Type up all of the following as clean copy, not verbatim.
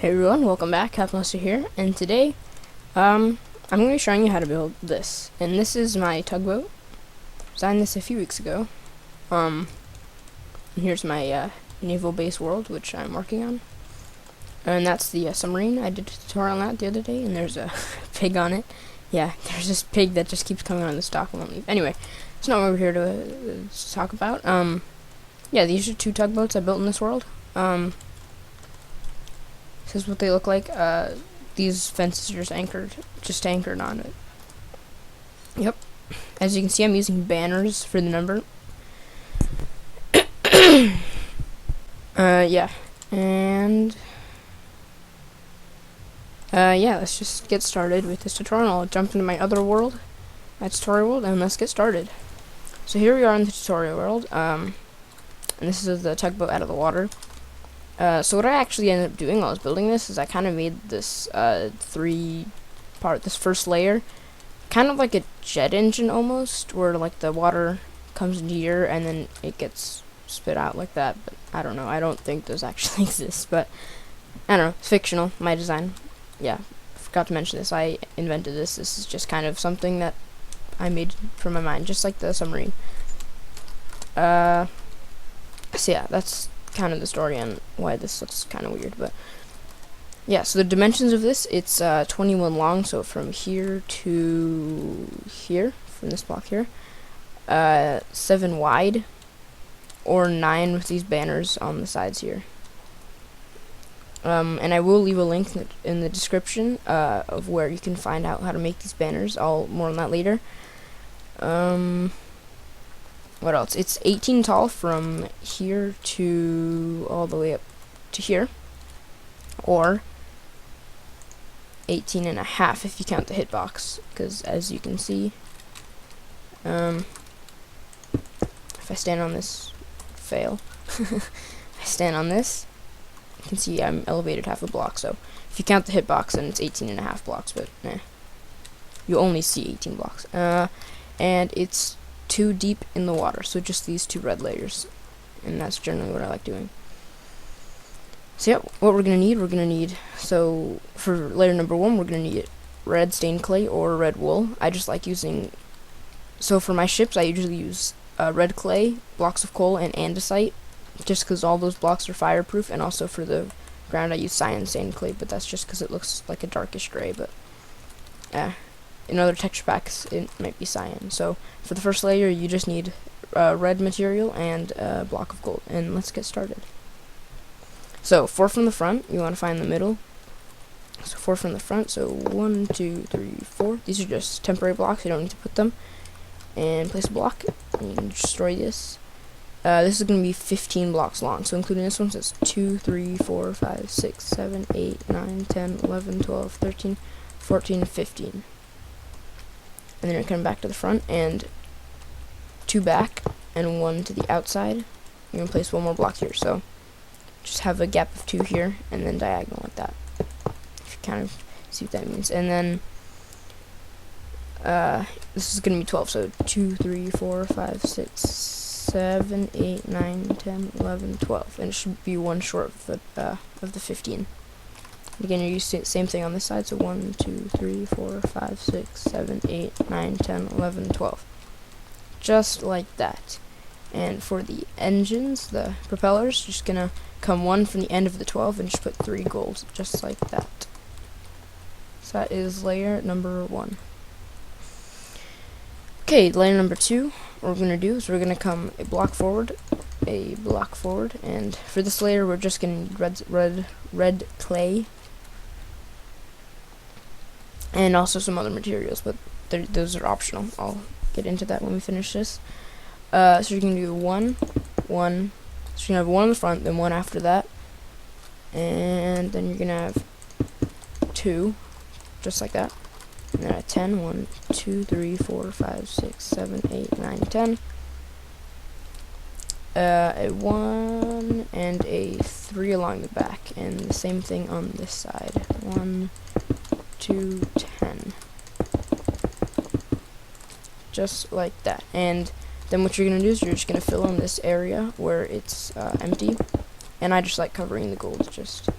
Hey everyone, welcome back. Capmaster here, and today, I'm going to be showing you how to build this. And this is my tugboat. Designed this a few weeks ago. And here's my naval base world, which I'm working on. And that's the submarine. I did a tutorial on that the other day, and there's a pig on it. Yeah, there's this pig that just keeps coming on the dock and won't leave. Anyway, it's not what we're here to talk about. Yeah, these are two tugboats I built in this world. This is what they look like. These fences are just anchored on it. Yep. As you can see, I'm using banners for the number. Yeah. And yeah, let's just get started with this tutorial. I'll jump into my other world, my tutorial world, and let's get started. So here we are in the tutorial world. And this is the tugboat out of the water. So what I actually ended up doing while I was building this is I kind of made this this first layer, kind of like a jet engine almost, where like the water comes into here and then it gets spit out like that. But I don't know. I don't think those actually exist, but I don't know. It's fictional. My design. Yeah, forgot to mention this. I invented this. This is just kind of something that I made from my mind, just like the submarine. So yeah, that's kind of the story on why this looks kind of weird, but yeah. So the dimensions of this, it's 21 long, so from here to here, from this block here, 7 wide, or 9 with these banners on the sides here. And I will leave a link in the description of where you can find out how to make these banners. I'll more on that later. What else? It's 18 tall from here to all the way up to here, or 18 and a half if you count the hitbox, because as you can see, if I stand on this, fail. I stand on this, you can see I'm elevated half a block, so if you count the hitbox, then it's 18 and a half blocks, but you only see 18 blocks. And it's 2 deep in the water, so just these 2 red layers, and that's generally what I like doing. So yeah, what we're gonna need, so for layer number 1, we're gonna need red stained clay or red wool. I just like using, so for my ships I usually use red clay, blocks of coal, and andesite, just because all those blocks are fireproof. And also for the ground I use cyan stained clay, but that's just because it looks like a darkish gray. But in other texture packs it might be cyan. So for the first layer you just need red material and a block of gold, and let's get started. So 4 from the front, you want to find the middle. So 4 from the front, so 1, 2, 3, 4. These are just temporary blocks, you don't need to put them. And place a block, and you can destroy this. This is going to be 15 blocks long, so including this one, so it's 2, 3, 4, 5, 6, 7, 8, 9, 10, 11, 12, 13, 14, 15. And then you're coming back to the front, and 2 back, and 1 to the outside. You're going to place 1 more block here, so just have a gap of 2 here, and then diagonal like that. If you kind of see what that means. And then, this is going to be 12, so 2, 3, 4, 5, 6, 7, 8, 9, 10, 11, 12. And it should be 1 short of the 15. Again, you're using the same thing on this side, so 1, 2, 3, 4, 5, 6, 7, 8, 9, 10, 11, 12. Just like that. And for the engines, the propellers, just gonna come 1 from the end of the 12 and just put 3 gold, just like that. So that is layer number 1. Okay, layer number 2, what we're gonna do is we're gonna come a block forward, and for this layer we're just gonna need red clay, and also some other materials, but those are optional. I'll get into that when we finish this. So you're going to do 1, 1, so you're going to have 1 in the front, then 1 after that, and then you're going to have 2, just like that, and then a 10, 1, 2, 3, 4, 5, 6, 7, 8, 9, 10, a 1, and a 3 along the back, and the same thing on this side, 1, 2, 10, just like that. And then what you're going to do is you're just going to fill in this area where it's empty, and I just like covering the gold, just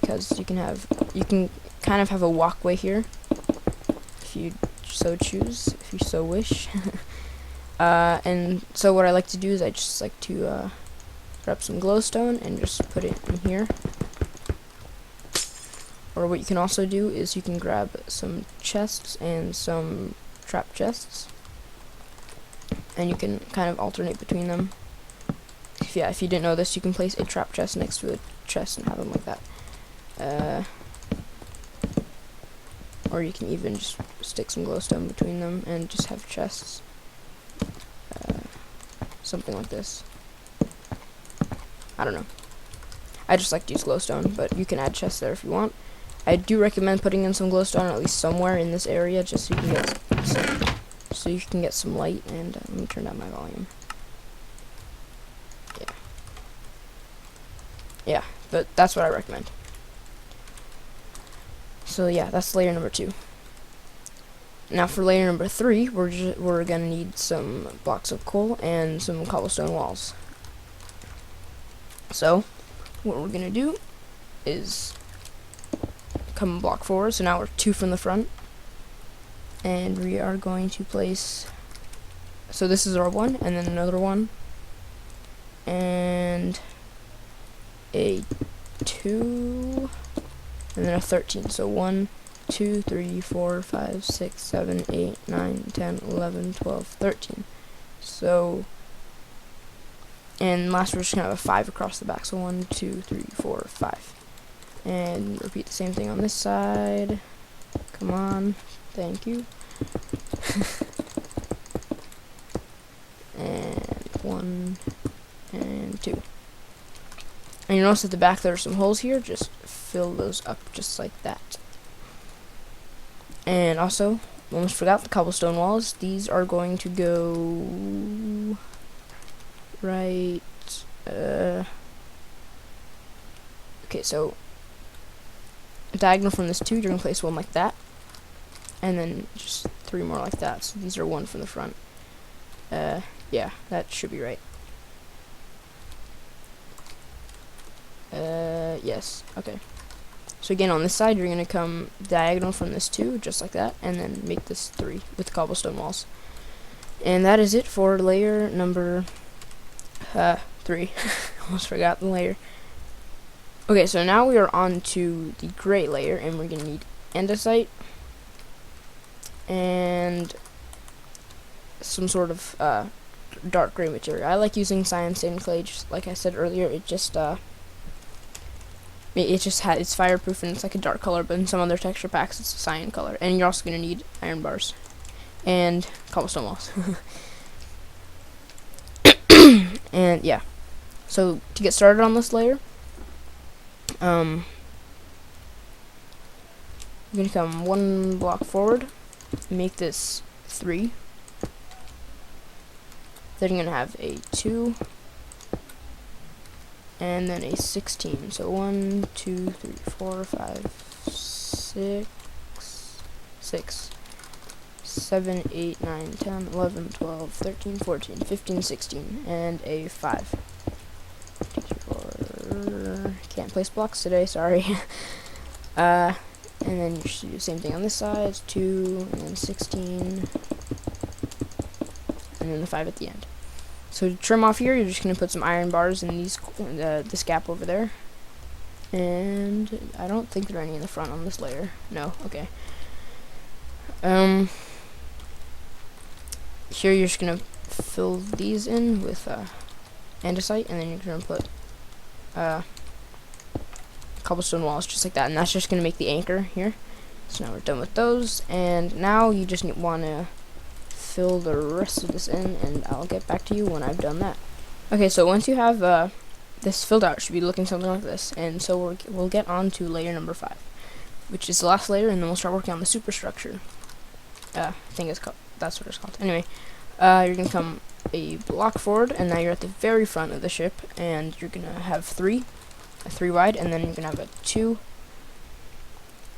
because you can kind of have a walkway here if you so choose, if you so wish. And so what I like to do is I just like to grab some glowstone and just put it in here. Or what you can also do is you can grab some chests and some trap chests, and you can kind of alternate between them. If you didn't know this, you can place a trap chest next to a chest and have them like that. Or you can even just stick some glowstone between them and just have chests. Something like this. I don't know. I just like to use glowstone, but you can add chests there if you want. I do recommend putting in some glowstone at least somewhere in this area, just so you can get some light. And let me turn down my volume. Yeah, but that's what I recommend. So yeah, that's layer number 2. Now for layer number 3, we're gonna need some blocks of coal and some cobblestone walls. So what we're gonna do is come a block forward. So now we're 2 from the front, and we are going to place. So this is our 1, and then another 1, and a 2, and then a 13. So 1, 2, 3, 4, 5, 6, 7, 8, 9, 10, 11, 12, 13. So, and last we're just gonna have a 5 across the back. So 1, 2, 3, 4, 5. And repeat the same thing on this side. Come on, thank you. And 1 and 2. And you notice at the back there are some holes here. Just fill those up just like that. And also, almost forgot the cobblestone walls. These are going to go right. Okay, so diagonal from this 2, you're gonna place 1 like that, and then just 3 more like that. So these are 1 from the front. Yeah, that should be right. Yes. Okay. So again, on this side, you're gonna come diagonal from this 2, just like that, and then make this 3 with cobblestone walls. And that is it for layer number 3. Almost forgot the layer. Okay, so now we are on to the gray layer, and we're gonna need andesite and some sort of dark gray material. I like using cyan stained clay, just like I said earlier. It's fireproof and it's like a dark color, but in some other texture packs it's a cyan color. And you're also gonna need iron bars and cobblestone walls. And yeah, so to get started on this layer, I'm gonna come 1 block forward, make this 3. Then you're gonna have a 2, and then a 16. So 1, 2, 3, 4, 5, 6, 7, 8, 9, 10, 11, 12, 13, 14, 15, 16, and a 5. Can't place blocks today, sorry. And then you should do the same thing on this side, 2, and then 16, and then the 5 at the end. So to trim off here, you're just going to put some iron bars in this gap over there. And I don't think there are any in the front on this layer. No, okay. Here you're just going to fill these in with andesite, and then you're going to put cobblestone walls just like that, and that's just going to make the anchor here. So now we're done with those, and now you just want to fill the rest of this in, and I'll get back to you when I've done that. Okay, so once you have this filled out, it should be looking something like this, and so we'll get on to layer number 5, which is the last layer, and then we'll start working on the superstructure. I think that's what it's called. Anyway, you're gonna come a block forward, and now you're at the very front of the ship, and you're gonna have 3 wide, and then you're gonna have a 2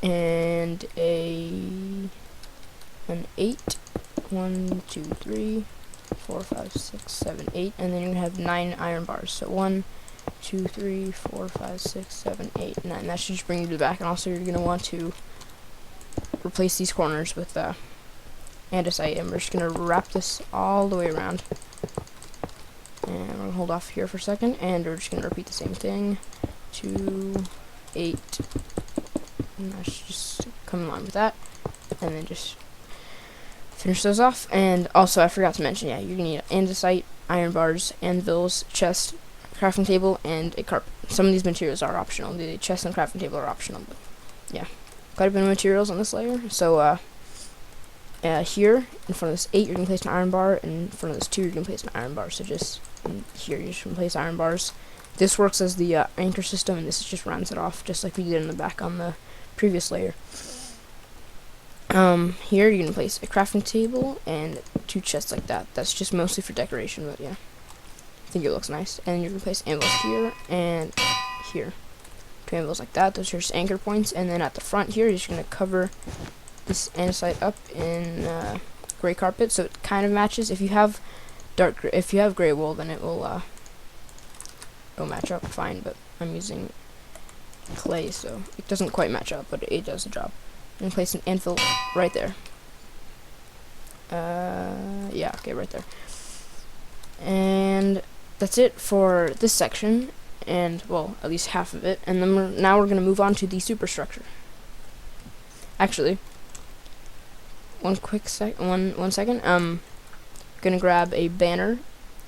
and an 8. 1, 2, 3, 4, 5, 6, 7, 8, and then you're gonna have 9 iron bars. So 1, 2, 3, 4, 5, 6, 7, 8, 9. That should just bring you to the back. And also you're going to want to replace these corners with andesite, and we're just going to wrap this all the way around. And we're going to hold off here for a second, and we're just going to repeat the same thing. 2, 8, and that should just come in line with that, and then just finish those off. And also, I forgot to mention, yeah, you're going to need andesite, iron bars, anvils, chest, crafting table, and a carpet. Some of these materials are optional. The chest and crafting table are optional, but yeah, quite a bit of materials on this layer. So here in front of this 8 you're going to place an iron bar, and in front of this 2 you're going to place an iron bar. So just here you're just going to place iron bars. This works as the anchor system, and this just rounds it off, just like we did in the back on the previous layer. Here you're going to place a crafting table and 2 chests like that. That's just mostly for decoration, but yeah, I think it looks nice. And you're going to place anvils here and here. 2 anvils like that. Those are just anchor points. And then at the front here, you're just going to cover this andesite up in gray carpet, so it kind of matches. If you have gray wool, then it'll match up fine, but I'm using clay, so it doesn't quite match up, but it does the job. I'm gonna place an anvil right there. Yeah, okay, right there. And that's it for this section, and well, at least half of it. And then now we're gonna move on to the superstructure. Actually, one second. Gonna grab a banner,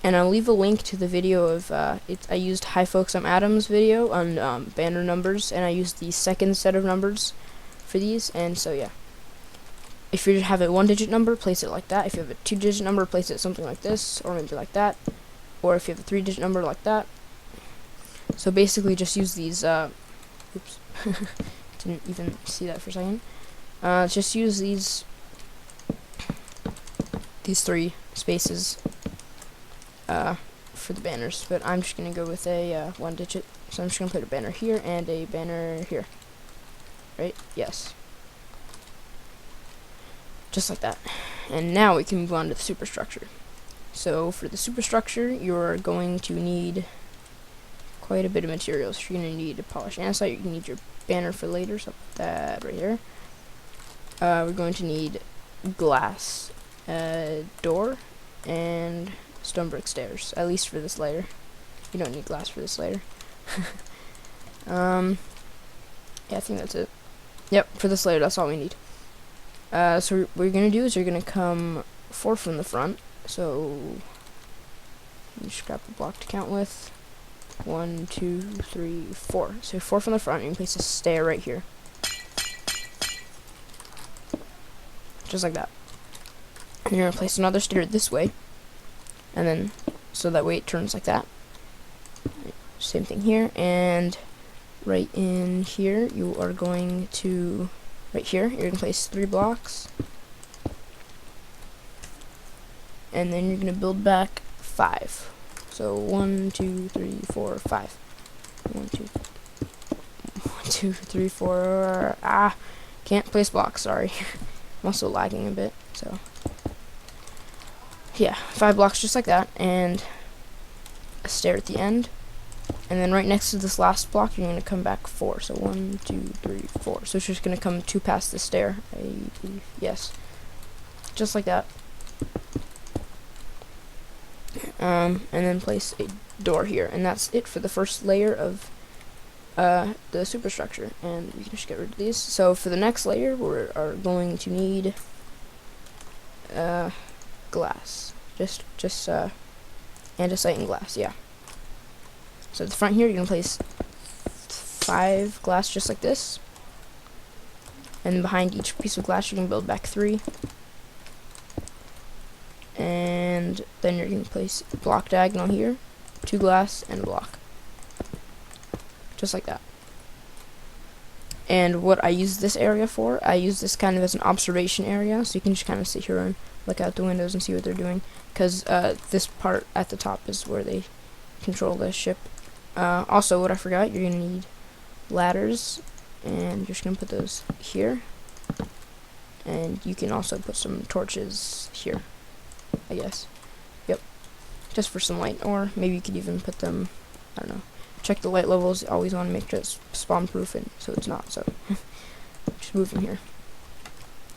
and I'll leave a link to the video of I used Hi Folks, I'm Adam's video on banner numbers, and I used the second set of numbers for these. And so yeah, if you have a 1-digit number, place it like that. If you have a 2-digit number, place it something like this, or maybe like that. Or if you have a 3-digit number, like that. So basically just use these oops didn't even see that for a second. Just use these 3 spaces for the banners, but I'm just gonna go with a 1-digit, so I'm just gonna put a banner here and a banner here, right? Yes, just like that. And now we can move on to the superstructure. So for the superstructure, you're going to need quite a bit of materials. You're gonna need a polished andesite. You're gonna need your banner for later, so I'll put that right here. We're going to need glass, door, and stone brick stairs, at least for this layer. You don't need glass for this layer. Yeah, I think that's it. Yep, for this layer, that's all we need. So what you're going to do is you're going to come 4 from the front. So just grab the block to count with. 1, 2, 3, 4. So 4 from the front, and you can place a stair right here. Just like that. And you're going to place another stair this way, and then so that way it turns like that. Same thing here, and right in here you are going to, right here, you're going to place 3 blocks, and then you're going to build back 5. So 1, 2, 3, 4, 5. 1, 2, 3, 4. Can't place blocks, sorry. I'm also lagging a bit, so yeah, 5 blocks just like that, and a stair at the end. And then right next to this last block, you're going to come back 4. So 1, 2, 3, 4. So it's just going to come 2 past the stair, I believe. Yes, just like that. And then place a door here, and that's it for the first layer of the superstructure. And we can just get rid of these. So for the next layer, we are going to need glass, just andesite and glass. Yeah. So at the front here, you're gonna place 5 glass just like this, and behind each piece of glass, you're gonna build back 3. And then you're going to place a block diagonal here, 2 glass, and a block. Just like that. And what I use this area for, I use this kind of as an observation area, so you can just kind of sit here and look out the windows and see what they're doing. Because this part at the top is where they control the ship. Also, what I forgot, you're going to need ladders, and you're just going to put those here. And you can also put some torches here, I guess. Yep. Just for some light, or maybe you could even put them, I don't know, check the light levels. Always want to make sure it's spawn proof, and so it's not. So just move from here.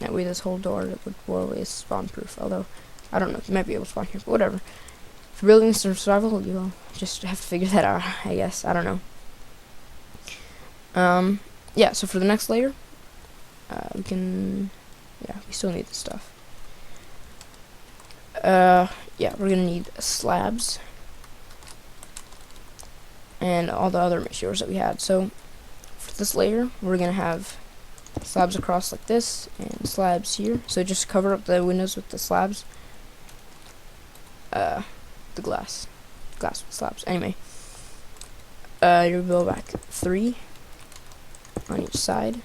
That way, this whole door would always spawn proof. Although I don't know, you might be able to spawn here, but whatever. For building survival, you'll just have to figure that out, I guess. I don't know. Yeah. So for the next layer, we can. Yeah, we still need this stuff. Yeah, we're gonna need slabs and all the other materials that we had. So for this layer, we're gonna have slabs across like this and slabs here. So just cover up the windows with the slabs. The glass with slabs. Anyway, you build back 3 on each side,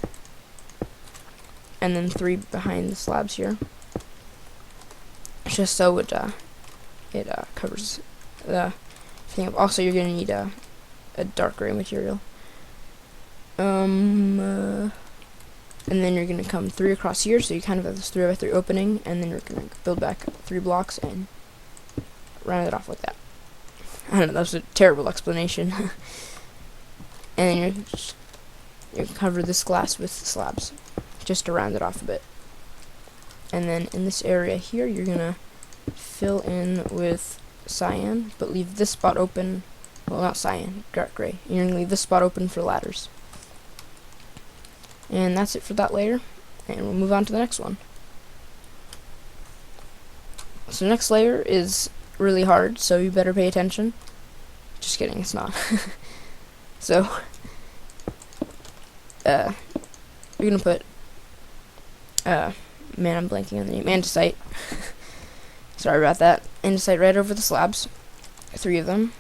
and then 3 behind the slabs here, just so it covers the thing up. Also, you're gonna need a dark gray material. And then you're gonna come 3 across here, so you kind of have this 3x3 opening, and then you're gonna build back 3 blocks and round it off like that. I don't know, that was a terrible explanation. And you cover this glass with slabs, just to round it off a bit. And then in this area here, you're gonna fill in with cyan, but leave this spot open. Well, not cyan, dark gray. You're gonna leave this spot open for ladders. And that's it for that layer, and we'll move on to the next one. So the next layer is really hard, so you better pay attention. Just kidding, it's not. So, you're gonna put, man, I'm blanking on the name, andesite. Sorry about that. Andesite right over the slabs, 3 of them,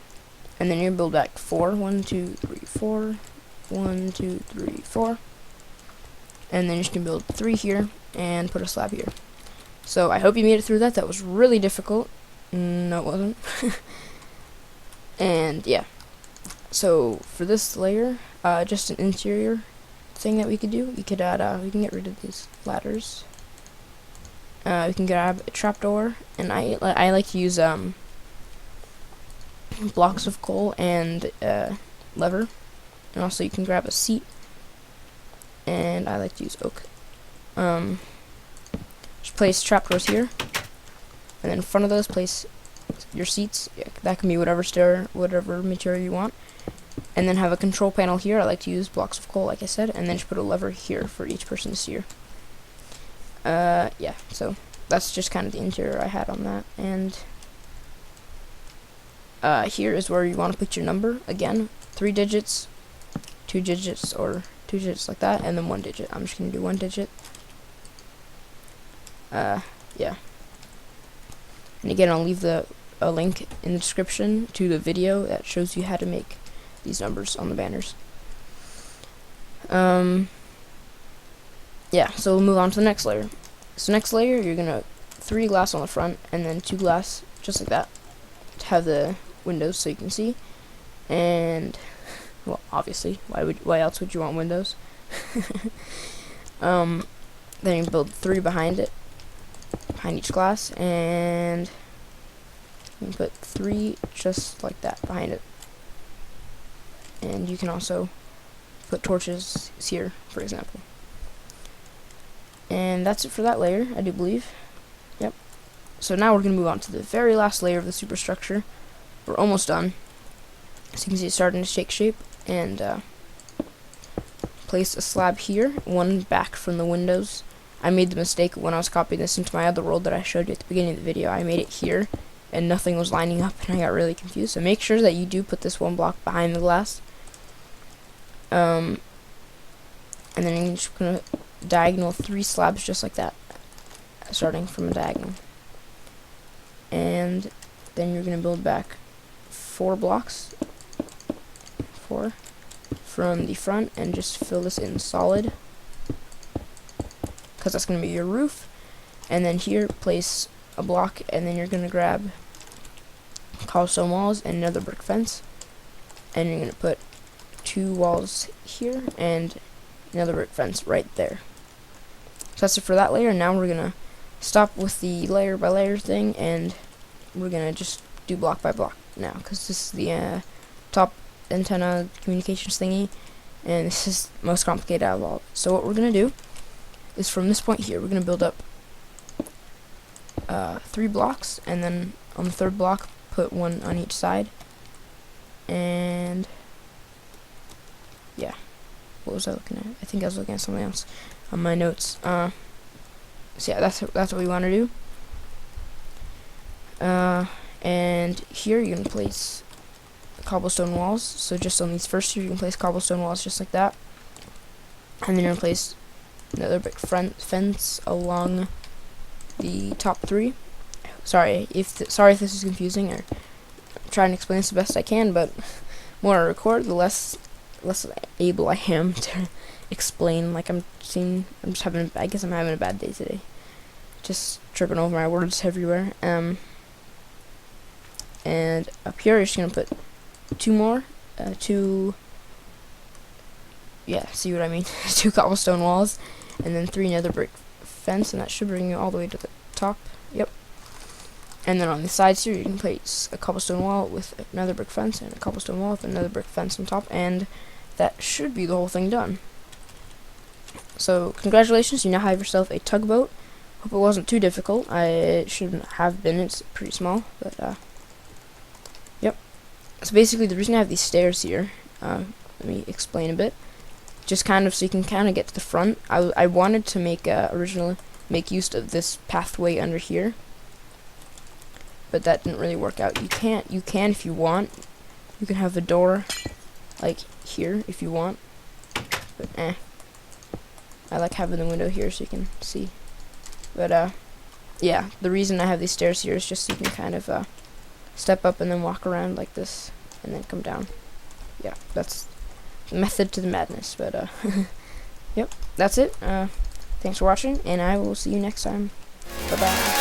and then you build back 4. 1, 2, 3, 4. 1, 2, 3, 4. And then you can build 3 here and put a slab here. So I hope you made it through that. That was really difficult. No, it wasn't. And yeah. So for this layer, just an interior thing that we could do. We could add. We can get rid of these ladders. We can grab a trapdoor, and I like to use blocks of coal and lever, and also you can grab a seat. And I like to use oak. Just place trapdoors here, and then in front of those place your seats. Yeah, that can be whatever material you want. And then have a control panel here. I like to use blocks of coal, like I said, and then just put a lever here for each person's steer. Yeah, so that's just kind of the interior I had on that. And here is where you want to put your number. Again, 3 digits, 2 digits, or 2 digits like that, and then 1 digit. I'm just gonna do 1 digit. Yeah. And again, I'll leave a link in the description to the video that shows you how to make these numbers on the banners. Yeah, so we'll move on to the next layer. So next layer, you're gonna 3 glass on the front, and then 2 glass, just like that, to have the windows so you can see. And well, obviously, why else would you want windows? Then you build 3 behind it, behind each glass, and you can put 3 just like that behind it. And you can also put torches here, for example. And that's it for that layer, I do believe. Yep. So now we're going to move on to the very last layer of the superstructure. We're almost done. As you can see, it's starting to take shape. And place a slab here, 1 back from the windows. I made the mistake when I was copying this into my other world that I showed you at the beginning of the video. I made it here, and nothing was lining up, and I got really confused. So make sure that you do put this 1 block behind the glass. And then you're just going to diagonal 3 slabs just like that, starting from a diagonal. And then you're going to build back 4 blocks, 4 from the front, and just fill this in solid, because that's going to be your roof. And then here, place a block, and then you're going to grab cobblestone walls and another brick fence, and you're going to put 2 walls here and another brick fence right there. So that's it for that layer. Now we're going to stop with the layer by layer thing, and we're going to just do block by block now, because this is the top antenna communications thingy, and this is the most complicated out of all. So what we're gonna do is from this point here, we're gonna build up 3 blocks, and then on the 3rd block, put 1 on each side. And yeah, what was I looking at? I think I was looking at something else on my notes. So yeah, that's what we want to do. And here you're gonna place cobblestone walls. So just on these first 2, you can place cobblestone walls just like that, and then you're gonna place another brick fence along the top 3. Sorry if this is confusing, or I'm trying to explain this the best I can, but the more I record, the less able I am to explain. Like I guess I'm having a bad day today. Just tripping over my words everywhere. And up here, you're just gonna put 2 more, see what I mean? 2 cobblestone walls, and then 3 nether brick fence, and that should bring you all the way to the top. Yep. And then on the sides here, you can place a cobblestone wall with another brick fence, and a cobblestone wall with another brick fence on top, and that should be the whole thing done. So congratulations, you now have yourself a tugboat. Hope it wasn't too difficult. It shouldn't have been. It's pretty small, but yep. So basically, the reason I have these stairs here, let me explain a bit. Just kind of so you can kind of get to the front. I wanted to originally make use of this pathway under here, but that didn't really work out. You can if you want. You can have the door like here if you want, but I like having the window here so you can see. But yeah, the reason I have these stairs here is just so you can kind of step up and then walk around like this and then come down. Yeah, that's the method to the madness. But yep, that's it. Thanks for watching, and I will see you next time. Bye bye.